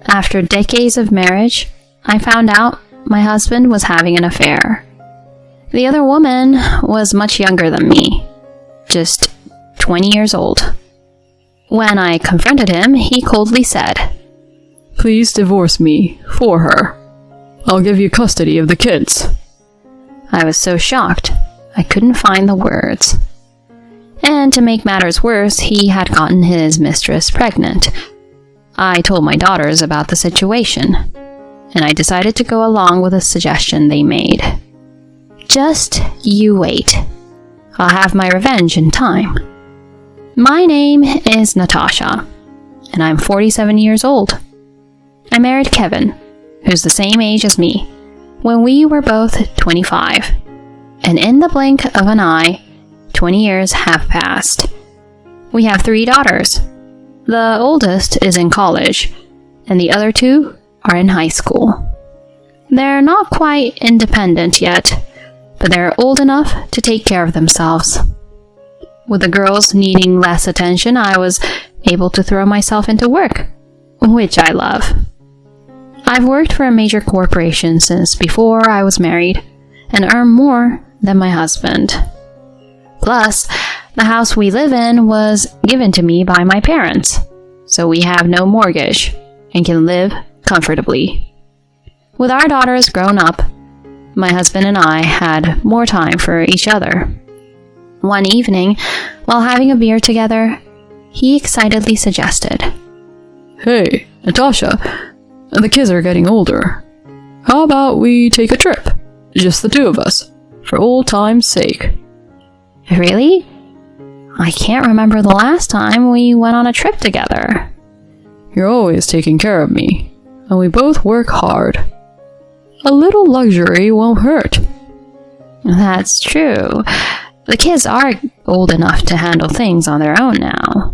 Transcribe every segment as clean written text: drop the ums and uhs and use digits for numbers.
After decades of marriage, I found out my husband was having an affair. The other woman was much younger than me, just 20 years old. When I confronted him, he coldly said, "Please divorce me for her. I'll give you custody of the kids." I was so shocked, I couldn't find the words. And to make matters worse, he had gotten his mistress pregnant. I told my daughters about the situation, and I decided to go along with a suggestion they made. Just you wait. I'll have my revenge in time. My name is Natasha, and I'm 47 years old. I married Kevin, who's the same age as me, when we were both 25. And in the blink of an eye, 20 years have passed. We have 3 daughters. The oldest is in college, and the other 2 are in high school. They're not quite independent yet, but they're old enough to take care of themselves. With the girls needing less attention, I was able to throw myself into work, which I love. I've worked for a major corporation since before I was married, and earn more than my husband. Plus, the house we live in was given to me by my parents, so we have no mortgage and can live comfortably. With our daughters grown up, my husband and I had more time for each other. One evening, while having a beer together, he excitedly suggested, "Hey, Natasha, the kids are getting older. How about we take a trip? Just the 2 of us, for old time's sake." "Really? I can't remember the last time we went on a trip together." "You're always taking care of me, and we both work hard. A little luxury won't hurt." "That's true. The kids are old enough to handle things on their own now.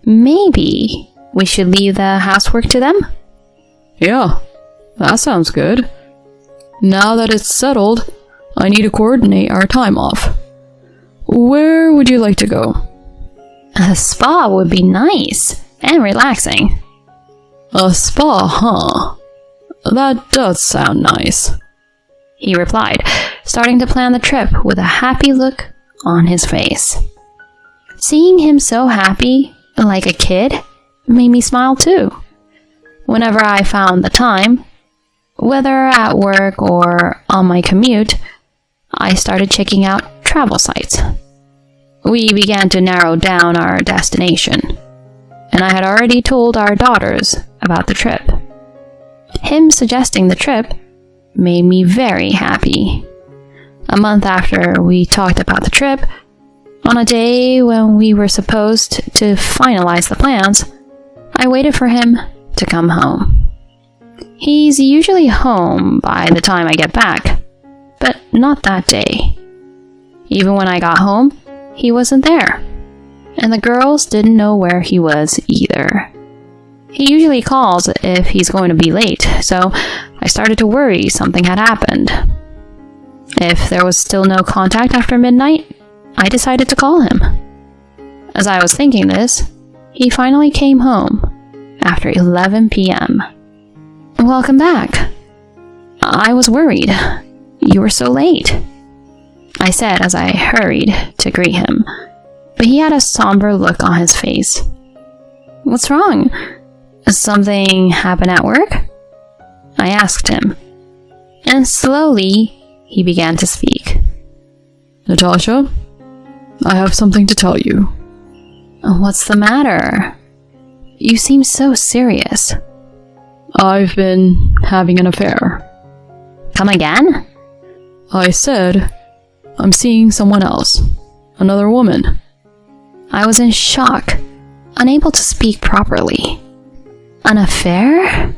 Maybe we should leave the housework to them?" "Yeah, that sounds good. Now that it's settled, I need to coordinate our time off. Where would you like to go?" "A spa would be nice and relaxing." "A spa, huh? That does sound nice," he replied, starting to plan the trip with a happy look on his face. Seeing him so happy, like a kid, made me smile too. Whenever I found the time, whether at work or on my commute, I started checking out travel sites. We began to narrow down our destination, and I had already told our daughters about the trip. Him suggesting the trip made me very happy. A month after we talked about the trip, on a day when we were supposed to finalize the plans, I waited for him to come home. He's usually home by the time I get back, but not that day. Even when I got home, he wasn't there, and the girls didn't know where he was either. He usually calls if he's going to be late, so I started to worry something had happened. If there was still no contact after midnight, I decided to call him. As I was thinking this, he finally came home after 11 p.m. "Welcome back. I was worried. You were so late," I said as I hurried to greet him, but he had a somber look on his face. "What's wrong? Something happened at work?" I asked him, and slowly he began to speak. "Natasha, I have something to tell you." "What's the matter? You seem so serious." "I've been having an affair." "Come again?" "I said I'm seeing someone else, another woman." I was in shock, unable to speak properly. An affair?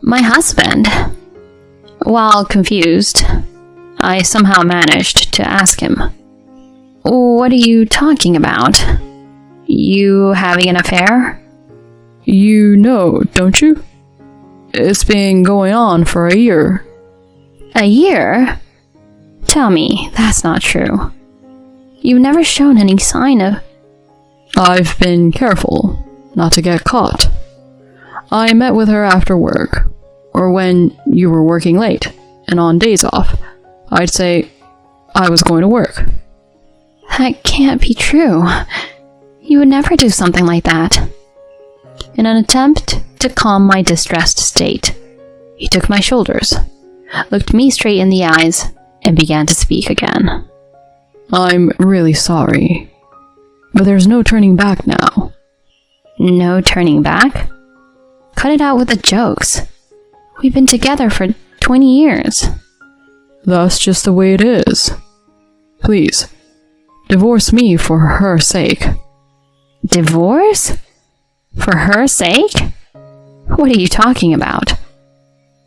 My husband? While confused, I somehow managed to ask him, "What are you talking about? You having an affair?" "You know, don't you? It's been going on for a year." "A year? Tell me, that's not true. You've never shown any sign of..." "I've been careful not to get caught. I met with her after work, or when you were working late, and on days off, I'd say I was going to work. That can't be true. You would never do something like that. In an attempt to calm my distressed state, he took my shoulders, looked me straight in the eyes, and began to speak again. I'm really sorry, but there's no turning back now. No turning back? Cut it out with the jokes. We've been together for 20 years. That's just the way it is. Please, divorce me for her sake. Divorce? For her sake? What are you talking about?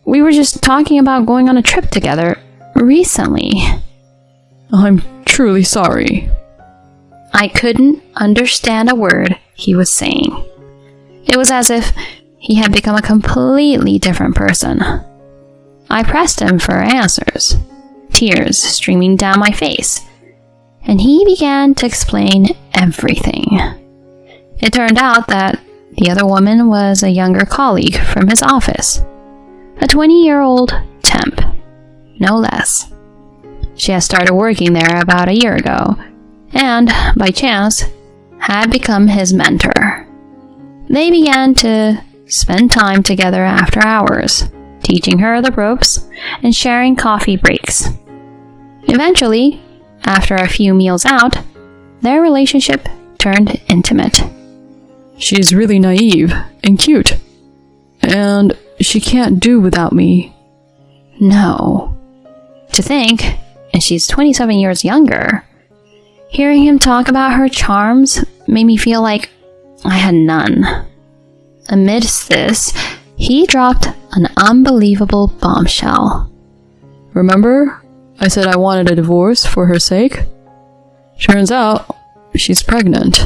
We were just talking about going on a trip together recently. I'm truly sorry. I couldn't understand a word he was saying. It was as if he had become a completely different person. I pressed him for answers, tears streaming down my face, and he began to explain everything. It turned out that the other woman was a younger colleague from his office, a 20-year-old temp, no less. She had started working there about a year ago, and, by chance, had become his mentor. They began to spend time together after hours, teaching her the ropes and sharing coffee breaks. Eventually, after a few meals out, their relationship turned intimate. She's really naive and cute, and she can't do without me. No. To think, and she's 27 years younger. Hearing him talk about her charms made me feel like I had none. Amidst this, he dropped an unbelievable bombshell. Remember, I said I wanted a divorce for her sake? Turns out, she's pregnant.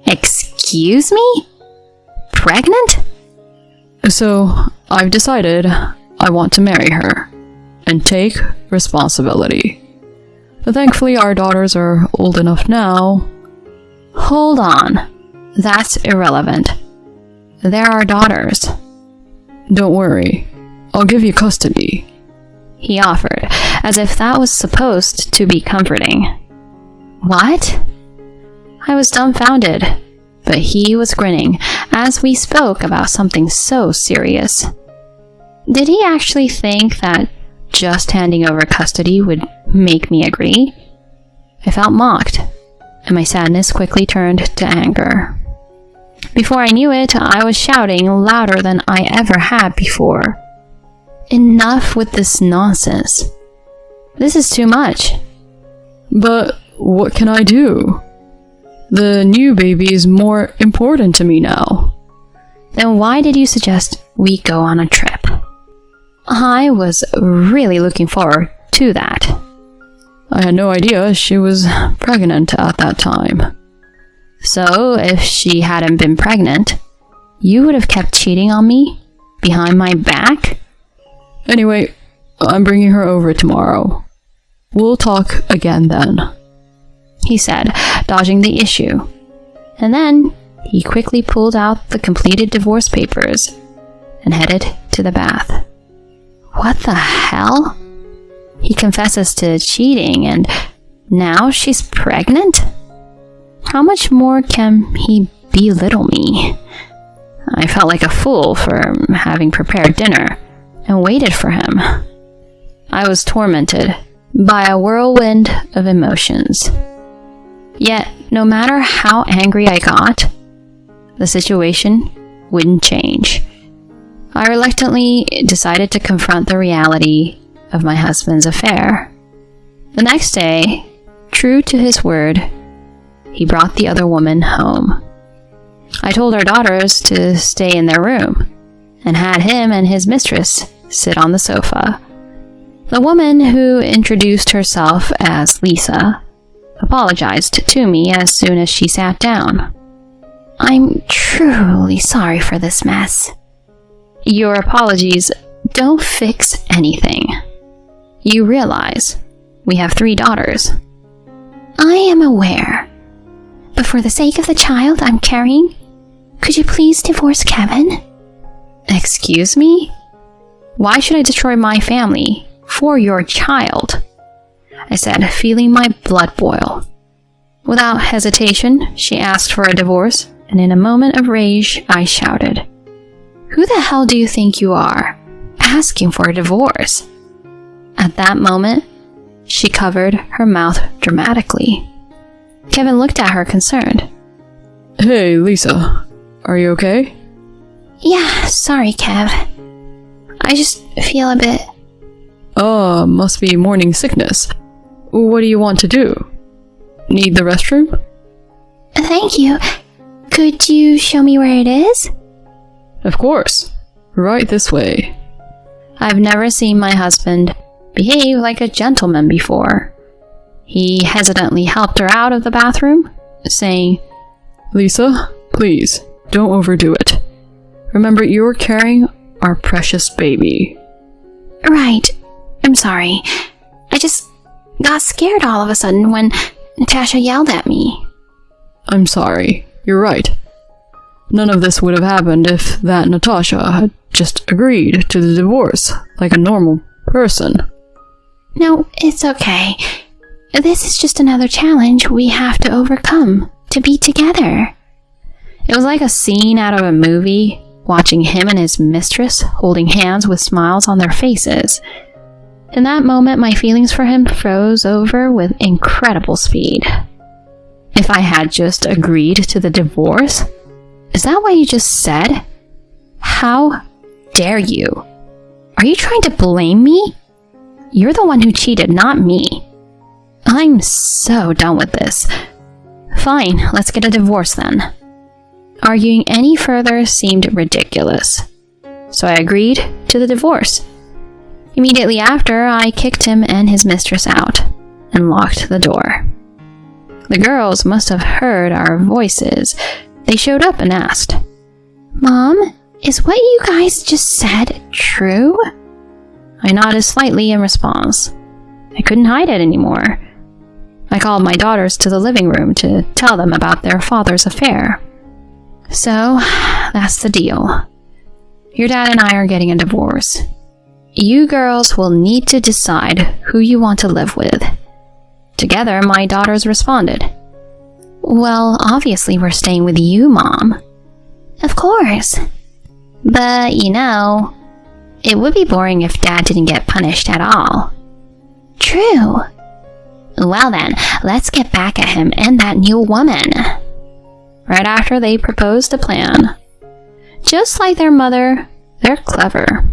Excuse me? Pregnant? So, I've decided I want to marry her and take responsibility. But thankfully, our daughters are old enough now. Hold on. That's irrelevant. They're our daughters. Don't worry. I'll give you custody, he offered, as if that was supposed to be comforting. What? I was dumbfounded, but he was grinning as we spoke about something so serious. Did he actually think that just handing over custody would make me agree? I felt mocked, and my sadness quickly turned to anger. Before I knew it, I was shouting louder than I ever had before. Enough with this nonsense. This is too much. But what can I do? The new baby is more important to me now. Then why did you suggest we go on a trip? I was really looking forward to that. I had no idea she was pregnant at that time. So, if she hadn't been pregnant, you would have kept cheating on me? Behind my back? Anyway, I'm bringing her over tomorrow. We'll talk again then, he said, dodging the issue. And then he quickly pulled out the completed divorce papers and headed to the bath. What the hell? He confesses to cheating, and now she's pregnant? How much more can he belittle me? I felt like a fool for having prepared dinner and waited for him. I was tormented by a whirlwind of emotions. Yet, no matter how angry I got, the situation wouldn't change. I reluctantly decided to confront the reality of my husband's affair. The next day, true to his word, he brought the other woman home. I told our daughters to stay in their room and had him and his mistress sit on the sofa. The woman, who introduced herself as Lisa, apologized to me as soon as she sat down. I'm truly sorry for this mess. Your apologies don't fix anything. You realize we have 3 daughters. I am aware. But for the sake of the child I'm carrying, could you please divorce Kevin? Excuse me? Why should I destroy my family for your child? I said, feeling my blood boil. Without hesitation, she asked for a divorce, and in a moment of rage, I shouted, "Who the hell do you think you are, asking for a divorce?" At that moment, she covered her mouth dramatically. Kevin looked at her concerned. Hey, Lisa. Are you okay? Yeah, sorry, Kev. I just feel a bit... Must be morning sickness. What do you want to do? Need the restroom? Thank you. Could you show me where it is? Of course. Right this way. I've never seen my husband behave like a gentleman before. He hesitantly helped her out of the bathroom, saying, Lisa, please, don't overdo it. Remember, you're carrying our precious baby. Right. I'm sorry. I just got scared all of a sudden when Natasha yelled at me. I'm sorry. You're right. None of this would have happened if that Natasha had just agreed to the divorce like a normal person. No, it's okay. This is just another challenge we have to overcome to be together. It was like a scene out of a movie, watching him and his mistress holding hands with smiles on their faces. In that moment, my feelings for him froze over with incredible speed. If I had just agreed to the divorce? Is that what you just said? How dare you? Are you trying to blame me? You're the one who cheated, not me. I'm so done with this. Fine, let's get a divorce then. Arguing any further seemed ridiculous, so I agreed to the divorce. Immediately after, I kicked him and his mistress out and locked the door. The girls must have heard our voices. They showed up and asked, "Mom, is what you guys just said true?" I nodded slightly in response. I couldn't hide it anymore. I called my daughters to the living room to tell them about their father's affair. So, that's the deal. Your dad and I are getting a divorce. You girls will need to decide who you want to live with. Together, my daughters responded, "Well, obviously we're staying with you, Mom." "Of course. But, it would be boring if Dad didn't get punished at all." "True." "Well then, let's get back at him and that new woman." Right after they proposed a plan. Just like their mother, they're clever.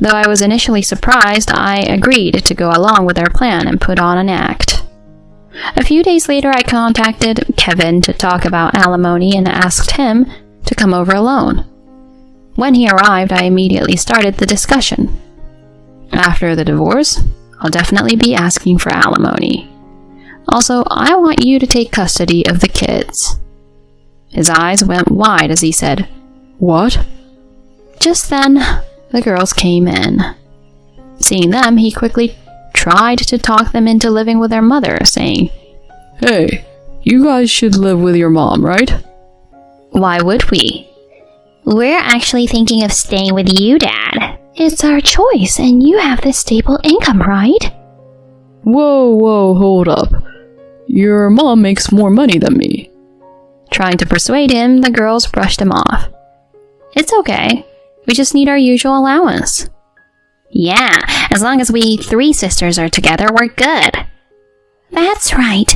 Though I was initially surprised, I agreed to go along with their plan and put on an act. A few days later, I contacted Kevin to talk about alimony and asked him to come over alone. When he arrived, I immediately started the discussion. After the divorce, I'll definitely be asking for alimony. Also, I want you to take custody of the kids. His eyes went wide as he said, "What?" Just then, the girls came in. Seeing them, he quickly tried to talk them into living with their mother, saying, "Hey, you guys should live with your mom, right?" "Why would we?" "We're actually thinking of staying with you, Dad. It's our choice, and you have this stable income, right?" Whoa, hold up. Your mom makes more money than me. Trying to persuade him, the girls brushed him off. "It's okay. We just need our usual allowance." "Yeah, as long as we 3 sisters are together, we're good." "That's right.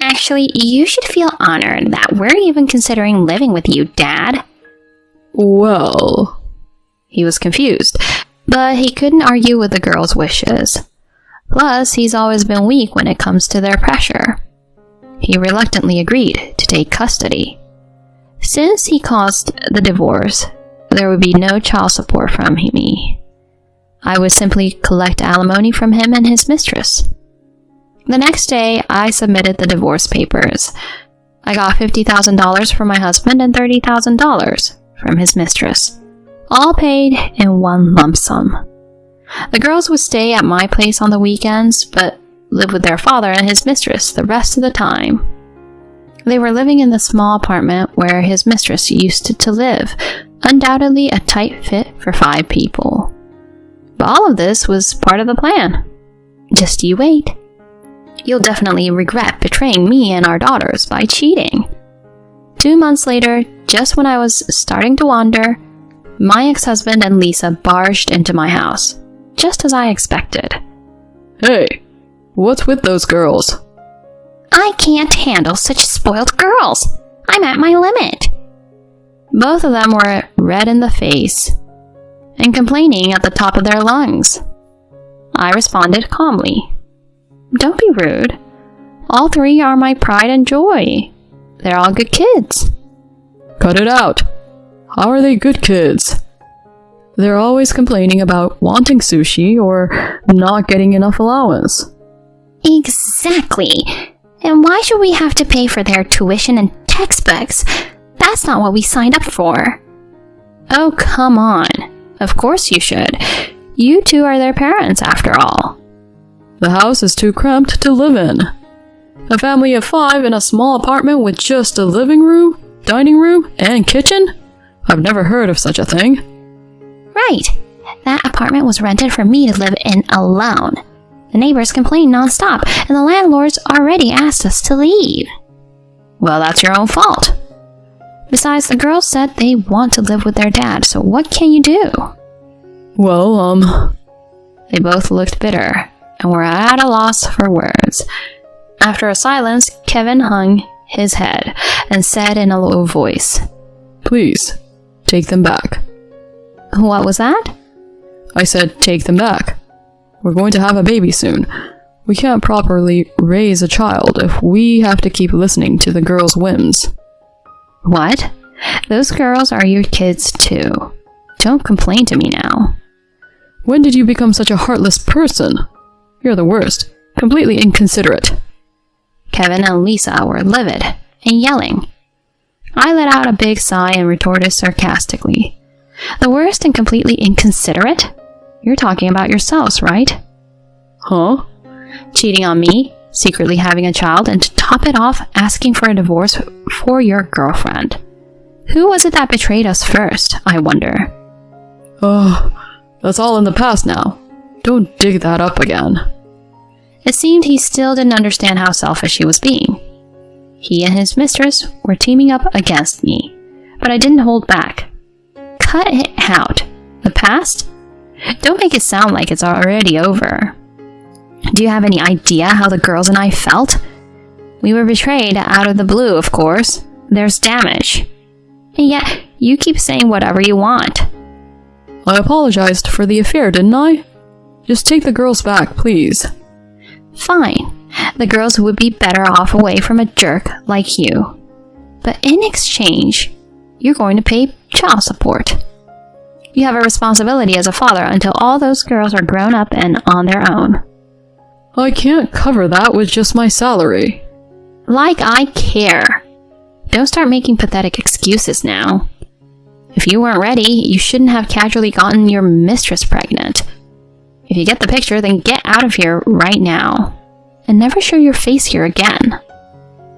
Actually, you should feel honored that we're even considering living with you, Dad." Well... He was confused, but he couldn't argue with the girls' wishes. Plus, he's always been weak when it comes to their pressure. He reluctantly agreed to take custody. Since he caused the divorce, there would be no child support from me. I would simply collect alimony from him and his mistress. The next day, I submitted the divorce papers. I got $50,000 from my husband and $30,000 from his mistress, all paid in one lump sum. The girls would stay at my place on the weekends, but live with their father and his mistress the rest of the time. They were living in the small apartment where his mistress used to live Undoubtedly a tight fit for 5 people. But all of this was part of the plan. Just you wait. You'll definitely regret betraying me and our daughters by cheating. 2 months later, just when I was starting to wander, my ex-husband and Lisa barged into my house, just as I expected. Hey, what's with those girls? I can't handle such spoiled girls. I'm at my limit. Both of them were red in the face and complaining at the top of their lungs. I responded calmly. Don't be rude. All 3 are my pride and joy. They're all good kids. Cut it out. How are they good kids? They're always complaining about wanting sushi or not getting enough allowance. Exactly. And why should we have to pay for their tuition and textbooks? That's not what we signed up for. Oh, come on. Of course you should. You 2 are their parents, after all. The house is too cramped to live in. A family of 5 in a small apartment with just a living room, dining room, and kitchen? I've never heard of such a thing. Right. That apartment was rented for me to live in alone. The neighbors complain nonstop, and the landlords already asked us to leave. Well, that's your own fault. Besides, the girls said they want to live with their dad, so what can you do? Well, They both looked bitter and were at a loss for words. After a silence, Kevin hung his head and said in a low voice, Please, take them back. What was that? I said, take them back. We're going to have a baby soon. We can't properly raise a child if we have to keep listening to the girls' whims. What? Those girls are your kids too. Don't complain to me now. When did you become such a heartless person? You're the worst. Completely inconsiderate. Kevin and Lisa were livid and yelling. I let out a big sigh and retorted sarcastically. The worst and completely inconsiderate? You're talking about yourselves, right? Huh? Cheating on me, secretly having a child, and to top it off, asking for a divorce for your girlfriend. Who was it that betrayed us first, I wonder? Oh, that's all in the past now. Don't dig that up again. It seemed he still didn't understand how selfish he was being. He and his mistress were teaming up against me, but I didn't hold back. Cut it out. The past? Don't make it sound like it's already over. Do you have any idea how the girls and I felt? We were betrayed out of the blue, of course. There's damage. And yet, you keep saying whatever you want. I apologized for the affair, didn't I? Just take the girls back, please. Fine. The girls would be better off away from a jerk like you. But in exchange, you're going to pay child support. You have a responsibility as a father until all those girls are grown up and on their own. I can't cover that with just my salary. Like I care. Don't start making pathetic excuses now. If you weren't ready, you shouldn't have casually gotten your mistress pregnant. If you get the picture, then get out of here right now. And never show your face here again.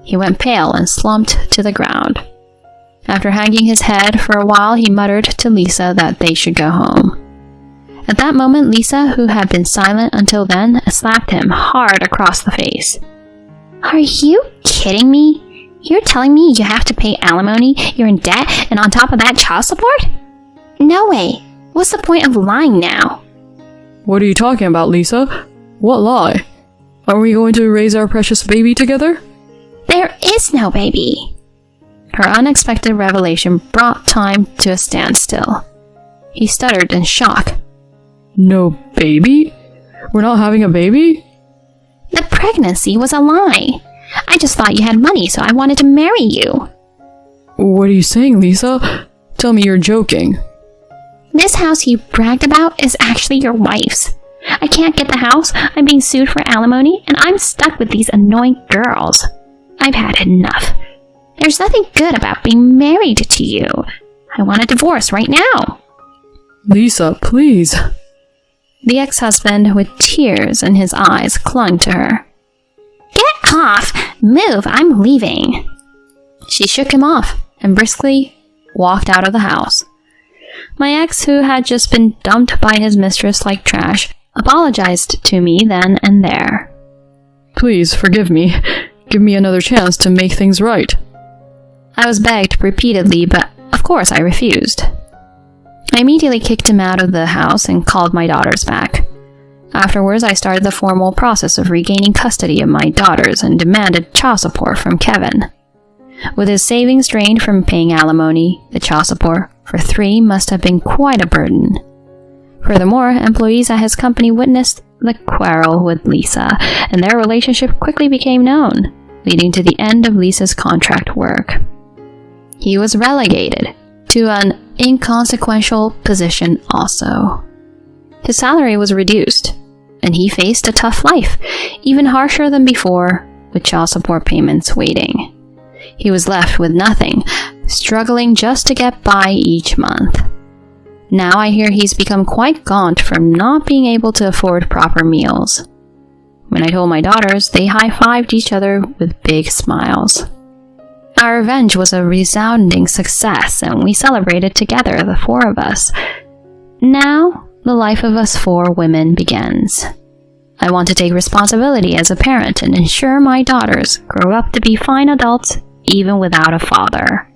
He went pale and slumped to the ground. After hanging his head for a while, he muttered to Lisa that they should go home. At that moment, Lisa, who had been silent until then, slapped him hard across the face. Are you kidding me? You're telling me you have to pay alimony, you're in debt, and on top of that, child support? No way. What's the point of lying now? What are you talking about, Lisa? What lie? Are we going to raise our precious baby together? There is no baby. Her unexpected revelation brought time to a standstill. He stuttered in shock. No baby? We're not having a baby? The pregnancy was a lie. I just thought you had money, so I wanted to marry you. What are you saying, Lisa? Tell me you're joking. This house you bragged about is actually your wife's. I can't get the house, I'm being sued for alimony, and I'm stuck with these annoying girls. I've had enough. There's nothing good about being married to you. I want a divorce right now. Lisa, please. The ex-husband, with tears in his eyes, clung to her. Get off! Move, I'm leaving. She shook him off and briskly walked out of the house. My ex, who had just been dumped by his mistress like trash, apologized to me then and there. Please forgive me. Give me another chance to make things right. I was begged repeatedly, but of course I refused. I immediately kicked him out of the house and called my daughters back. Afterwards, I started the formal process of regaining custody of my daughters and demanded child support from Kevin. With his savings drained from paying alimony, the child support for 3 must have been quite a burden. Furthermore, employees at his company witnessed the quarrel with Lisa, and their relationship quickly became known, leading to the end of Lisa's contract work. He was relegated to an inconsequential position also. His salary was reduced, and he faced a tough life, even harsher than before, with child support payments waiting. He was left with nothing, struggling just to get by each month. Now I hear he's become quite gaunt from not being able to afford proper meals. When I told my daughters, they high-fived each other with big smiles. Our revenge was a resounding success, and we celebrated together, the 4 of us. Now, the life of us 4 women begins. I want to take responsibility as a parent and ensure my daughters grow up to be fine adults even without a father.